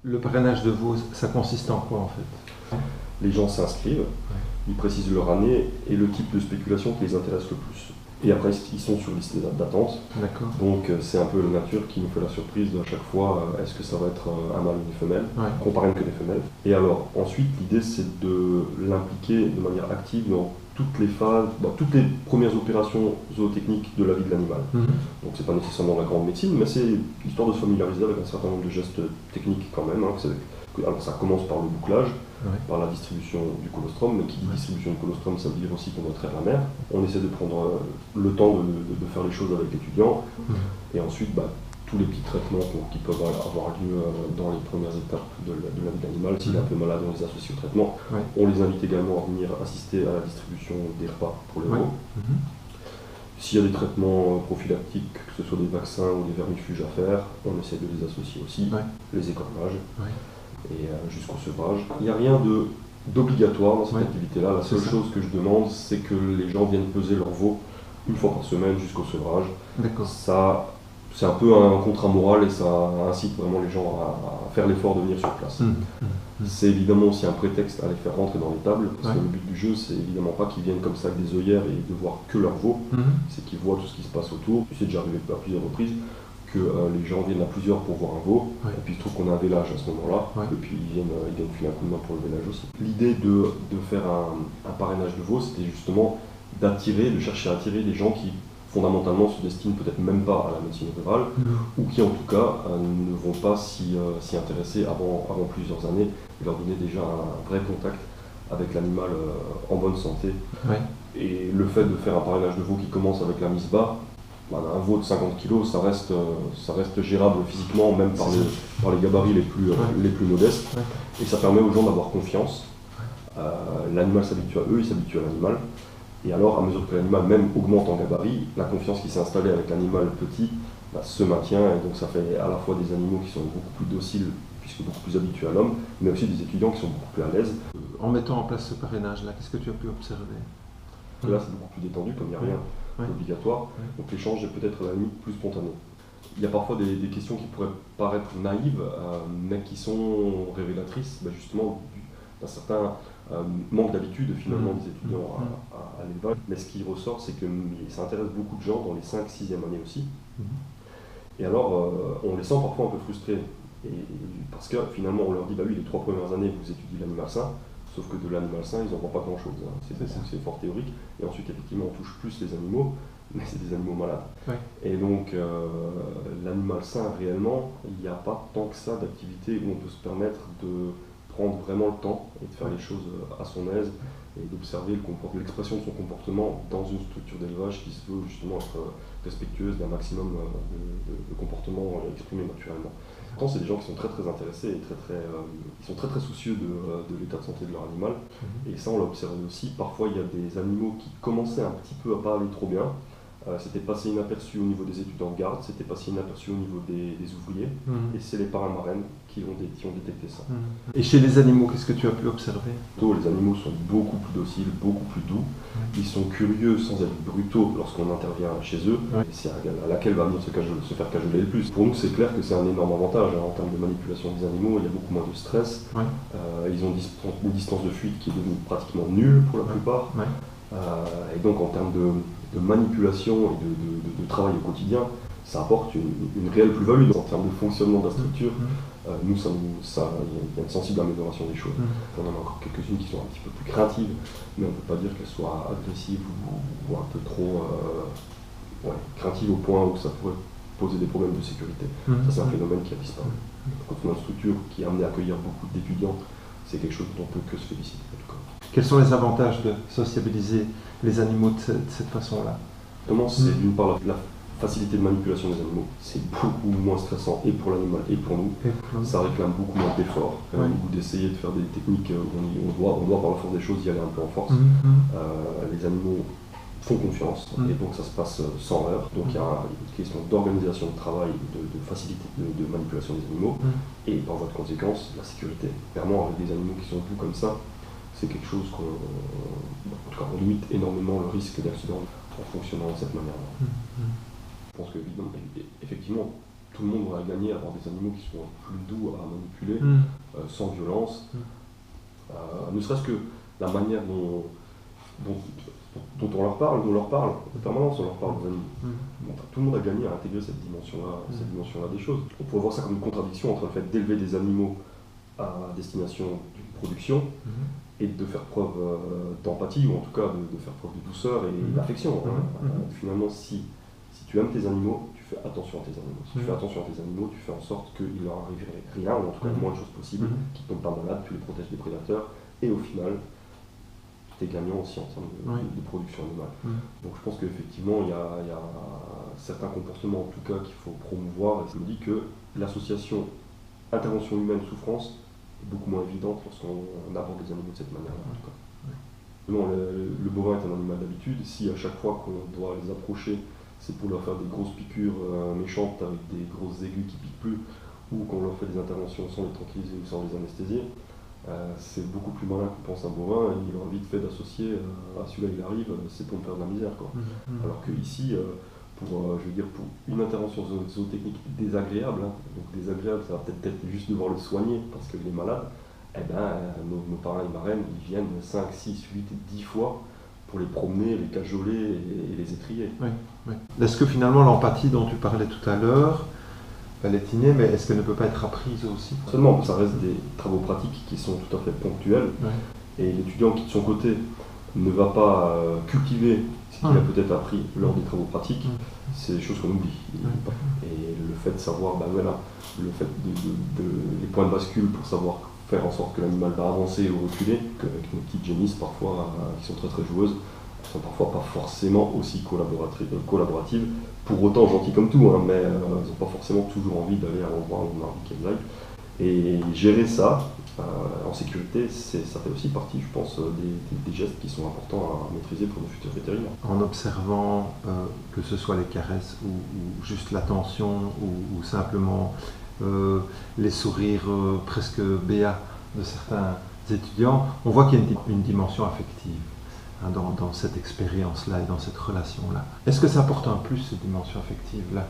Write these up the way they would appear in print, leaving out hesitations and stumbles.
Le parrainage de veau, ça consiste en quoi en fait? Les gens s'inscrivent, ils précisent leur année et le type de spéculation qui les intéresse le plus. Et après, ils sont sur liste d'attente. D'accord. Donc c'est un peu la nature qui nous fait la surprise de à chaque fois, est-ce que ça va être un mâle ou une femelle, Ouais. qu'on parraine que des femelles. Et alors ensuite, l'idée c'est de l'impliquer de manière active dans toutes les phases, toutes les premières opérations zootechniques de la vie de l'animal. Donc c'est pas nécessairement la grande médecine, mais c'est histoire de se familiariser avec un certain nombre de gestes techniques quand même. Alors ça commence par le bouclage, par la distribution du colostrum, mais qui dit distribution du colostrum, ça veut dire aussi qu'on doit traire la mère. On essaie de prendre le temps de faire les choses avec l'étudiant, et ensuite tous les petits traitements qui peuvent avoir lieu dans les premières étapes de la vie de l'animal. S'il est un peu malade, on les associe au traitement. On les invite également à venir assister à la distribution des repas pour les veaux. S'il y a des traitements prophylactiques, que ce soit des vaccins ou des vermifuges à faire, on essaie de les associer aussi, les écornages, et jusqu'au sevrage. Il n'y a rien d'obligatoire dans cette activité-là. La seule chose que je demande, c'est que les gens viennent peser leur veau une fois par semaine jusqu'au sevrage. Ça, c'est un peu un contrat moral et ça incite vraiment les gens à faire l'effort de venir sur place. C'est évidemment aussi un prétexte à les faire rentrer dans les tables, parce que le but du jeu, c'est évidemment pas qu'ils viennent comme ça avec des œillères et de voir que leur veau, c'est qu'ils voient tout ce qui se passe autour. C'est déjà arrivé à plusieurs reprises que les gens viennent à plusieurs pour voir un veau, et puis il se trouve qu'on a un vélage à ce moment-là, et puis ils viennent filer un coup de main pour le vélage aussi. L'idée de faire un parrainage de veau, c'était justement de chercher à attirer des gens qui fondamentalement se destinent peut-être même pas à la médecine rurale, ou qui en tout cas ne vont pas s'y intéresser avant plusieurs années, et leur donner déjà un vrai contact avec l'animal en bonne santé. Et le fait de faire un parrainage de veau qui commence avec la mise bas, un veau de 50 kg, ça reste gérable physiquement, même par les gabarits les plus modestes, et ça permet aux gens d'avoir confiance. L'animal s'habitue à eux, ils s'habituent à l'animal. Et alors, à mesure que l'animal même augmente en gabarit, la confiance qui s'est installée avec l'animal petit se maintient, et donc ça fait à la fois des animaux qui sont beaucoup plus dociles, puisque beaucoup plus habitués à l'homme, mais aussi des étudiants qui sont beaucoup plus à l'aise. En mettant en place ce parrainage-là, qu'est-ce que tu as pu observer? Là, c'est beaucoup plus détendu, comme il n'y a rien d'obligatoire, donc l'échange est peut-être à la limite plus spontané. Il y a parfois des questions qui pourraient paraître naïves, mais qui sont révélatrices justement d'un certain manque d'habitude finalement des étudiants à l'élevage. Mais ce qui ressort, c'est que ça intéresse beaucoup de gens dans les 5-6e années aussi. Et alors, on les sent parfois un peu frustrés. Parce que finalement, on leur dit, oui, les 3 premières années, vous étudiez l'animal sain, sauf que de l'animal sain, ils n'en voient pas grand-chose. C'est fort théorique. Et ensuite, effectivement, on touche plus les animaux, mais c'est des animaux malades. Et donc, l'animal sain, réellement, il n'y a pas tant que ça d'activités où on peut se permettre de prendre vraiment le temps et de faire les choses à son aise et d'observer l'expression de son comportement dans une structure d'élevage qui se veut justement être respectueuse d'un maximum de comportements exprimés naturellement. Pourtant, c'est des gens qui sont très très intéressés et ils sont très très soucieux de l'état de santé de leur animal. Et ça, on l'a observé aussi. Parfois, il y a des animaux qui commençaient un petit peu à pas aller trop bien. C'était passé inaperçu au niveau des étudiants de garde, c'était passé inaperçu au niveau des ouvriers, et c'est les parrains marraines qui ont détecté ça. Et chez les animaux, qu'est-ce que tu as pu observer? Les animaux sont beaucoup plus dociles, beaucoup plus doux. Ils sont curieux sans être brutaux lorsqu'on intervient chez eux. Et c'est à laquelle va venir se faire cajoler le plus. Pour nous, c'est clair que c'est un énorme avantage en termes de manipulation des animaux. Il y a beaucoup moins de stress. Ils ont une distance de fuite qui est devenue pratiquement nulle pour la plupart. Et donc en termes de manipulation et de travail au quotidien, ça apporte une réelle plus-value en termes de fonctionnement de la structure. Nous, il y a une sensible amélioration des choses. On en a encore quelques-unes qui sont un petit peu plus craintives, mais on ne peut pas dire qu'elles soient agressives ou un peu trop craintives au point où ça pourrait poser des problèmes de sécurité. Ça, c'est un phénomène qui a disparu. Quand on a une structure qui est amenée à accueillir beaucoup d'étudiants, c'est quelque chose dont on ne peut que se féliciter en tout cas. Quels sont les avantages de sociabiliser les animaux de cette façon-là? C'est d'une part la facilité de manipulation des animaux. C'est beaucoup moins stressant et pour l'animal et pour nous. Ça réclame beaucoup moins d'efforts, d'essayer de faire des techniques où on doit par la force des choses y aller un peu en force. Les animaux font confiance et donc ça se passe sans heurts. Donc il y a une question d'organisation de travail, de facilité de manipulation des animaux et par voie de conséquence, la sécurité. Clairement, avec des animaux qui sont doux comme ça, c'est quelque chose en tout cas, on limite énormément le risque d'accident en fonctionnant de cette manière-là. Je pense qu'effectivement, tout le monde aurait gagné à avoir des animaux qui sont plus doux à manipuler, sans violence. Ne serait-ce que la manière dont on leur parle en permanence, on leur parle aux animaux. Bon, tout le monde a gagné à intégrer cette dimension-là des choses. On pourrait voir ça comme une contradiction entre le fait d'élever des animaux à destination d'une production et de faire preuve d'empathie, ou en tout cas de faire preuve de douceur et d'affection. Finalement, si tu aimes tes animaux, tu fais attention à tes animaux. Si tu fais attention à tes animaux, tu fais en sorte qu'il leur arrive rien, ou en tout cas le moins de choses possible, qu'ils ne tombent pas malades, tu les protèges des prédateurs, et au final, tu es gagnant aussi en termes de production animale. Donc je pense qu'effectivement, il y a certains comportements en tout cas qu'il faut promouvoir, et je me dis que l'association intervention humaine-souffrance est beaucoup moins évidente lorsqu'on aborde les animaux de cette manière-là. En tout cas. Non, le bovin est un animal d'habitude. Si à chaque fois qu'on doit les approcher, c'est pour leur faire des grosses piqûres méchantes avec des grosses aiguilles qui piquent plus, ou qu'on leur fait des interventions sans les tranquilliser ou sans les anesthésier, c'est beaucoup plus malin qu'on pense un bovin. Il aura vite fait d'associer à celui-là il arrive, c'est pour me faire de la misère, quoi. Alors qu'ici, pour une intervention zootechnique désagréable, donc désagréable, ça va peut-être juste devoir le soigner parce qu'il est malade, nos parrains et marraines, ils viennent 5, 6, 8, 10 fois pour les promener, les cajoler et les étrier. Oui. Est-ce que finalement l'empathie dont tu parlais tout à l'heure, elle est innée, mais est-ce qu'elle ne peut pas être apprise aussi? Seulement, ça reste des travaux pratiques qui sont tout à fait ponctuels, et l'étudiant qui de son côté ne va pas cultiver ce qu'il a peut-être appris lors des travaux pratiques, c'est des choses qu'on oublie. Et le fait de savoir, le fait les points de bascule pour savoir faire en sorte que l'animal va avancer ou reculer, qu'avec nos petites génisses parfois, qui sont très très joueuses, elles sont parfois pas forcément aussi collaboratives, pour autant gentilles comme tout, mais elles n'ont pas forcément toujours envie d'aller à l'endroit où on a envie qu'elles aillent. Et gérer ça en sécurité, ça fait aussi partie, je pense, des gestes qui sont importants à maîtriser pour nos futurs vétérinaires. En observant que ce soit les caresses ou juste l'attention ou simplement les sourires presque béats de certains étudiants, on voit qu'il y a une dimension affective dans cette expérience-là et dans cette relation-là. Est-ce que ça apporte un plus, cette dimension affective-là,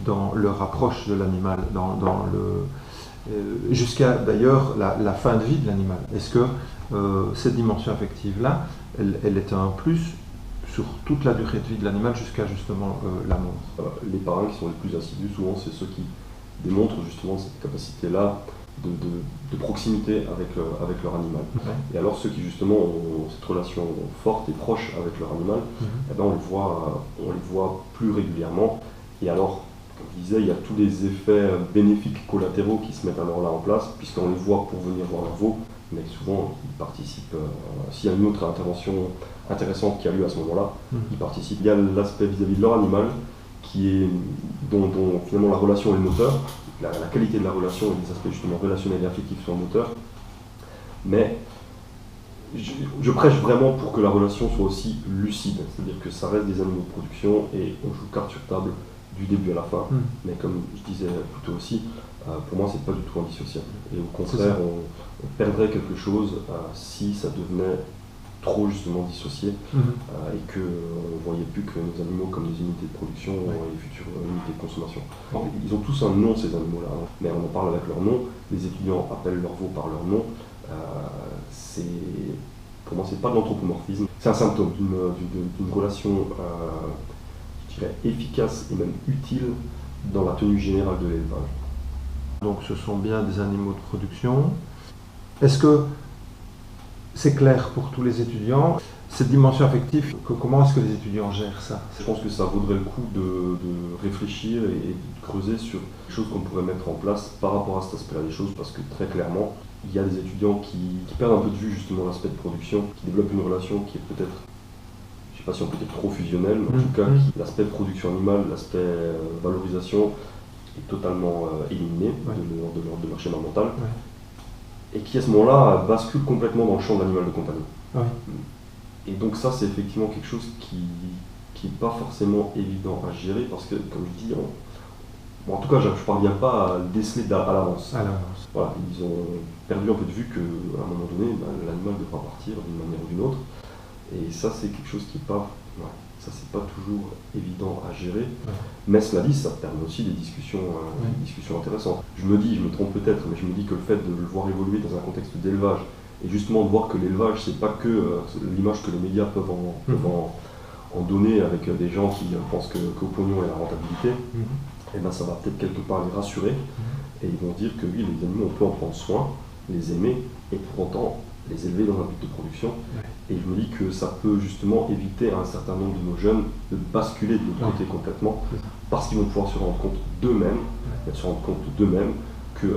dans leur approche de l'animal, jusqu'à d'ailleurs la fin de vie de l'animal? Est-ce que cette dimension affective-là, elle est un plus sur toute la durée de vie de l'animal jusqu'à justement la mort? Les parrains qui sont les plus assidus, souvent, c'est ceux qui démontrent justement cette capacité-là de proximité avec leur animal. Et alors ceux qui justement ont cette relation forte et proche avec leur animal, on les voit plus régulièrement. Et alors, comme je disais, il y a tous les effets bénéfiques collatéraux qui se mettent alors là en place, puisqu'on les voit pour venir voir leur veau, mais souvent ils participent. S'il y a une autre intervention intéressante qui a lieu à ce moment-là, ils participent. Il y a l'aspect vis-à-vis de leur animal, dont finalement la relation est le moteur, la qualité de la relation et les aspects justement relationnels et affectifs sont le moteur. Mais je prêche vraiment pour que la relation soit aussi lucide, c'est-à-dire que ça reste des animaux de production et on joue carte sur table du début à la fin. Mais comme je disais plus tôt aussi, pour moi c'est pas du tout indissociable. Et au contraire, on perdrait quelque chose si ça devenait trop justement dissocié et qu'on ne voyait plus que nos animaux comme des unités de production et les futures unités de consommation. Ils ont tous un nom, ces animaux-là, mais on en parle avec leur nom, les étudiants appellent leur veau par leur nom. Pour moi, c'est pas de l'anthropomorphisme, c'est un symptôme d'une relation, je dirais, efficace et même utile dans la tenue générale de l'élevage. Donc ce sont bien des animaux de production. Est-ce que c'est clair pour tous les étudiants, cette dimension affective, comment est-ce que les étudiants gèrent ça? Je pense que ça vaudrait le coup de réfléchir et de creuser sur les choses qu'on pourrait mettre en place par rapport à cet aspect-là des choses, parce que très clairement, il y a des étudiants qui perdent un peu de vue justement l'aspect de production, qui développent une relation qui est peut-être, je ne sais pas si on peut dire trop fusionnelle, mais en tout cas, l'aspect production animale, l'aspect valorisation est totalement éliminé de leur schéma mental. Et qui à ce moment-là bascule complètement dans le champ de l'animal de compagnie. Et donc ça c'est effectivement quelque chose qui n'est pas forcément évident à gérer parce que comme je dis, en tout cas je ne parviens pas à le déceler à l'avance. Voilà, ils ont perdu un peu de vue qu'à un moment donné l'animal devra partir d'une manière ou d'une autre. Et ça c'est quelque chose qui n'est pas Ouais. Ça, c'est pas toujours évident à gérer, mais cela dit, ça permet aussi des discussions intéressantes. Je me trompe peut-être, mais je me dis que le fait de le voir évoluer dans un contexte d'élevage, et justement de voir que l'élevage, c'est pas que l'image que les médias peuvent en donner avec des gens qui pensent qu'au pognon et la rentabilité, et ben ça va peut-être quelque part les rassurer, et ils vont dire que oui, les animaux, on peut en prendre soin, les aimer, et pour autant les élever dans un but de production. Et je me dis que ça peut justement éviter à un certain nombre de nos jeunes de basculer de l'autre côté complètement, parce qu'ils vont pouvoir se rendre compte d'eux-mêmes, que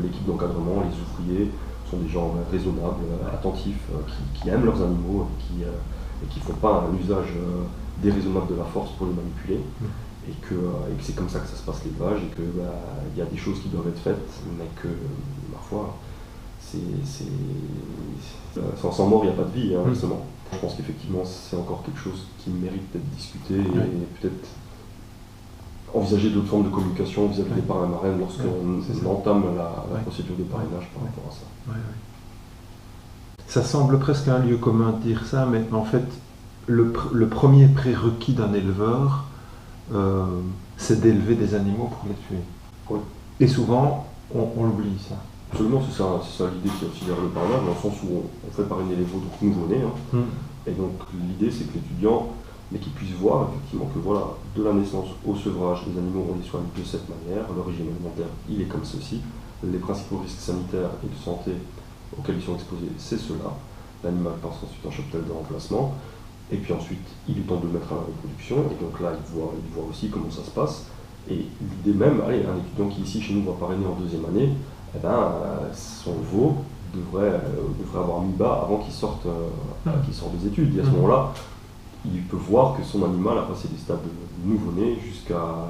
l'équipe d'encadrement, les ouvriers, sont des gens raisonnables, attentifs, qui aiment leurs animaux et qui ne font pas un usage déraisonnable de la force pour les manipuler. Et que c'est comme ça que ça se passe l'élevage, et qu'il y a des choses qui doivent être faites, mais que parfois, sans mort, il n'y a pas de vie, justement. Je pense qu'effectivement, c'est encore quelque chose qui mérite d'être discuté et peut-être envisager d'autres formes de communication vis-à-vis des parrains marraines lorsqu'on entame la procédure de parrainage par rapport à ça. Ça semble presque un lieu commun de dire ça, mais en fait, le premier prérequis d'un éleveur, c'est d'élever des animaux pour les tuer. Oui. Et souvent, on l'oublie ça. Absolument, c'est ça l'idée qui est aussi derrière le parrainage, dans le sens où on fait parrainer les veaux nouveau-nés. Et donc l'idée, c'est que l'étudiant, mais qu'il puisse voir effectivement que voilà, de la naissance au sevrage, les animaux, on les soigne de cette manière, leur régime alimentaire, il est comme ceci, les principaux risques sanitaires et de santé auxquels ils sont exposés, c'est cela. L'animal passe ensuite en cheptel de remplacement, et puis ensuite, il est temps de le mettre à la reproduction, et donc là, il voit aussi comment ça se passe. Et l'idée même, un étudiant qui ici chez nous va parrainer en deuxième année, son veau devrait avoir mis bas avant qu'il sorte des études. Et à ce moment-là, il peut voir que son animal a passé des stades de nouveau-né jusqu'à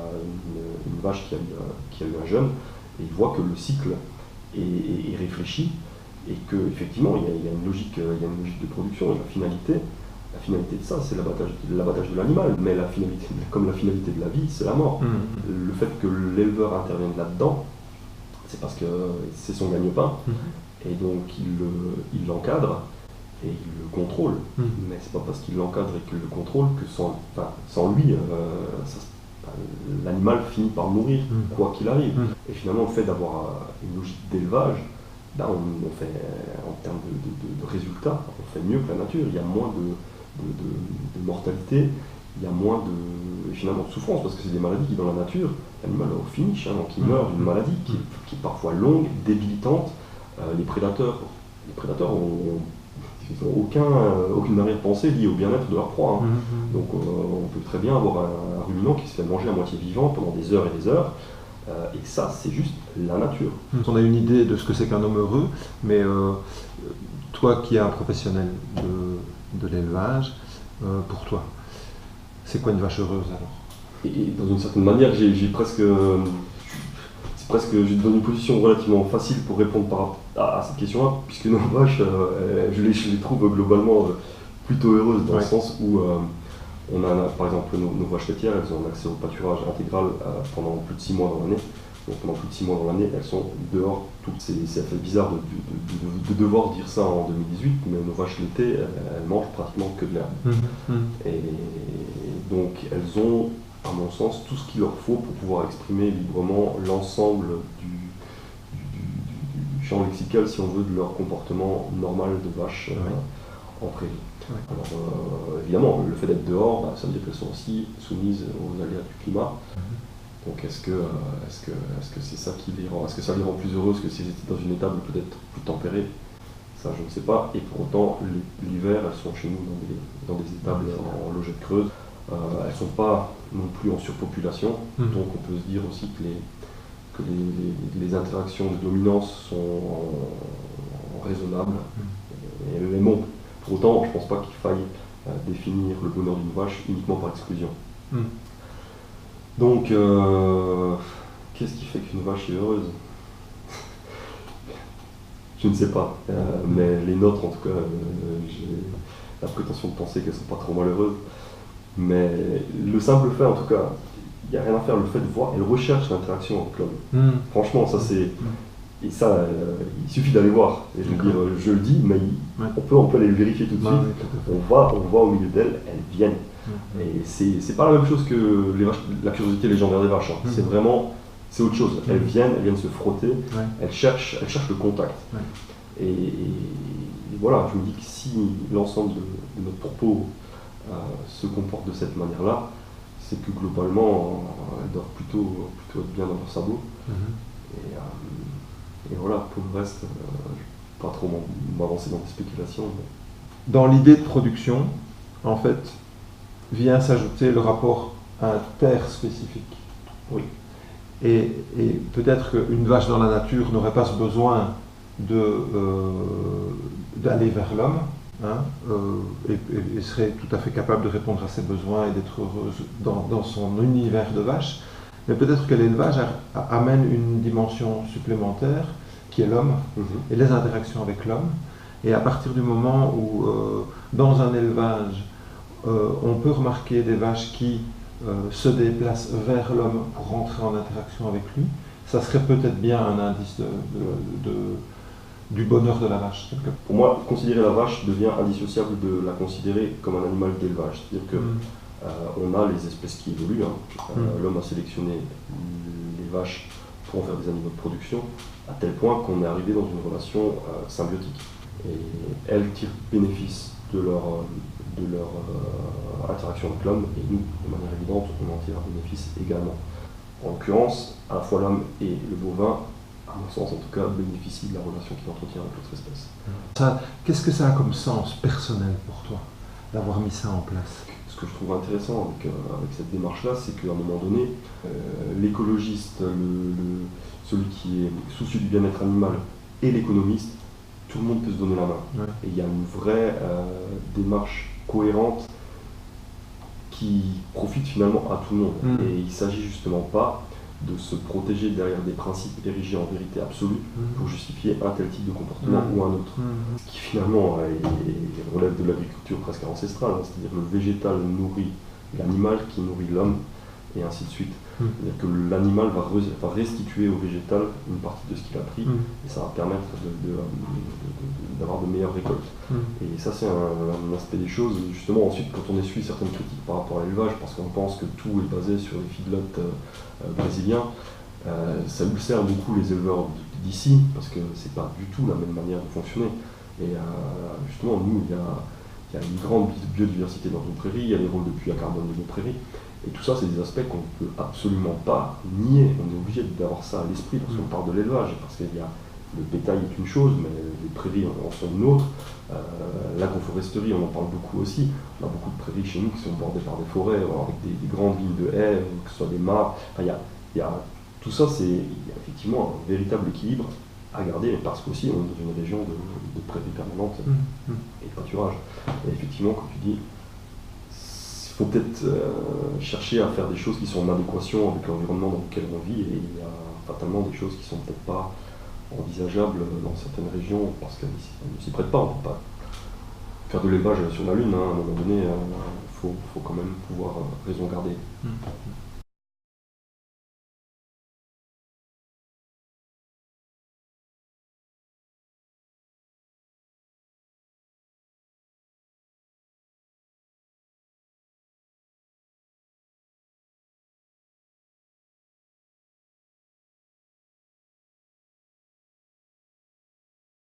une vache qui a eu un jeune, et il voit que le cycle est réfléchi, et qu'effectivement, il y a une logique de production, et la finalité de ça, c'est l'abattage de l'animal, mais comme la finalité de la vie, c'est la mort. Le fait que l'éleveur intervienne là-dedans, c'est parce que c'est son gagne-pain, et donc il l'encadre et il le contrôle. Mais c'est pas parce qu'il l'encadre et qu'il le contrôle que sans lui, l'animal finit par mourir, quoi qu'il arrive. Et finalement, le fait d'avoir une logique d'élevage, on fait, en termes de résultats, on fait mieux que la nature. Il y a moins de mortalité, il y a moins finalement de souffrance, parce que c'est des maladies qui, dans la nature, l'animal au finish, donc il meurt d'une maladie qui est parfois longue, débilitante. Les prédateurs ont aucune arrière-pensée liée au bien-être de leur proie. Donc on peut très bien avoir un ruminant qui se fait manger à moitié vivant pendant des heures et des heures, et ça, c'est juste la nature. On a une idée de ce que c'est qu'un homme heureux, mais toi qui es un professionnel de l'élevage, pour toi, c'est quoi une vache heureuse alors? Et dans une certaine manière, je suis dans une position relativement facile pour répondre à cette question-là, puisque nos vaches, je les trouve globalement plutôt heureuses, dans le sens où on a, par exemple, nos vaches laitières, elles ont accès au pâturage intégral pendant plus de 6 mois dans l'année. Donc pendant plus de 6 mois dans l'année, elles sont dehors toutes. Ça fait bizarre de devoir dire ça en 2018, mais nos vaches laitées, elles mangent pratiquement que de l'herbe. Et donc elles ont, à mon sens, tout ce qu'il leur faut pour pouvoir exprimer librement l'ensemble du champ lexical, si on veut, de leur comportement normal de vache en prairie. Alors évidemment, le fait d'être dehors, ça veut dire qu'elles sont aussi soumises aux aléas du climat. Donc est-ce que c'est ça qui les rend, est-ce que ça les rend plus heureuses que si elles étaient dans une étable peut-être plus tempérée? Ça, je ne sais pas. Et pour autant, l'hiver, elles sont chez nous dans des étables en logette creuse. Elles ne sont pas non plus en surpopulation, donc on peut se dire aussi que les interactions de dominance sont raisonnables. Mais bon, pour autant, je ne pense pas qu'il faille définir le bonheur d'une vache uniquement par exclusion. Donc, qu'est-ce qui fait qu'une vache est heureuse? Je ne sais pas, mais les nôtres, en tout cas, j'ai la prétention de penser qu'elles ne sont pas trop malheureuses. Mais le simple fait, en tout cas, il n'y a rien à faire, le fait de voir, elles recherchent l'interaction avec l'homme. Franchement, ça c'est... Et ça, il suffit d'aller voir. Et je veux dire, je le dis, mais on peut aller le vérifier tout de suite. On va au milieu d'elles, elles viennent. Et c'est pas la même chose que la curiosité légendaire des vaches. C'est vraiment, c'est autre chose. Elles viennent se frotter, elles cherchent le contact. Et voilà, je me dis que si l'ensemble de notre propos se comporte de cette manière-là, c'est que globalement, elles doivent plutôt être bien dans leur sabot. Et voilà, pour le reste, je ne vais pas trop m'avancer dans des spéculations. Mais... Dans l'idée de production, en fait, vient s'ajouter le rapport interspécifique. Oui. Et peut-être qu'une vache dans la nature n'aurait pas ce besoin d'aller vers l'homme, et serait tout à fait capable de répondre à ses besoins et d'être heureuse dans son univers de vache. Mais peut-être que l'élevage amène une dimension supplémentaire qui est l'homme et les interactions avec l'homme. Et à partir du moment où, dans un élevage, on peut remarquer des vaches qui se déplacent vers l'homme pour rentrer en interaction avec lui, ça serait peut-être bien un indice du bonheur de la vache. Pour moi, considérer la vache devient indissociable de la considérer comme un animal d'élevage. C'est-à-dire que on a les espèces qui évoluent. L'homme a sélectionné les vaches pour en faire des animaux de production, à tel point qu'on est arrivé dans une relation symbiotique. Et elles tirent bénéfice de leur interaction avec l'homme, et nous, de manière évidente, on en tire bénéfice également. En l'occurrence, à la fois l'homme et le bovin, à mon sens en tout cas, bénéficient de la relation qu'il entretient avec l'autre espèce. Qu'est-ce que ça a comme sens personnel pour toi, d'avoir mis ça en place? Ce que je trouve intéressant avec cette démarche-là, c'est qu'à un moment donné, l'écologiste, celui qui est soucieux du bien-être animal, et l'économiste, tout le monde peut se donner la main. Et il y a une vraie démarche cohérente qui profite finalement à tout le monde. Et il ne s'agit justement pas de se protéger derrière des principes érigés en vérité absolue pour justifier un tel type de comportement ou un autre. Ce qui finalement relève de l'agriculture presque ancestrale, c'est-à-dire le végétal nourrit l'animal qui nourrit l'homme, et ainsi de suite. C'est-à-dire que l'animal va restituer au végétal une partie de ce qu'il a pris, et ça va permettre d'avoir de meilleures récoltes. Et ça, c'est un aspect des choses. Justement, ensuite, quand on essuie certaines critiques par rapport à l'élevage, parce qu'on pense que tout est basé sur les feedlots brésiliens, ça ulcère beaucoup les éleveurs d'ici, parce que c'est pas du tout la même manière de fonctionner. Et justement, nous, il y a une grande biodiversité dans nos prairies, il y a les rôles de puits à carbone de nos prairies. Et tout ça, c'est des aspects qu'on ne peut absolument pas nier. On est obligé d'avoir ça à l'esprit lorsqu'on parle de l'élevage, parce que le bétail est une chose, mais les prairies en sont une autre. L'agroforesterie, on en parle beaucoup aussi. On a beaucoup de prairies chez nous qui sont bordées par des forêts, avec des grandes lignes de haies, que ce soit des mares. Enfin, tout ça, il y a effectivement un véritable équilibre à garder, mais parce qu'aussi on est dans une région de prairies permanentes et de pâturage. Et effectivement, comme tu dis, il faut peut-être chercher à faire des choses qui sont en adéquation avec l'environnement dans lequel on vit, et il y a fatalement des choses qui ne sont peut-être pas envisageables dans certaines régions parce qu'elles ne s'y prêtent pas. On ne peut pas faire de l'élevage sur la Lune, à un moment donné, il faut quand même pouvoir raison garder.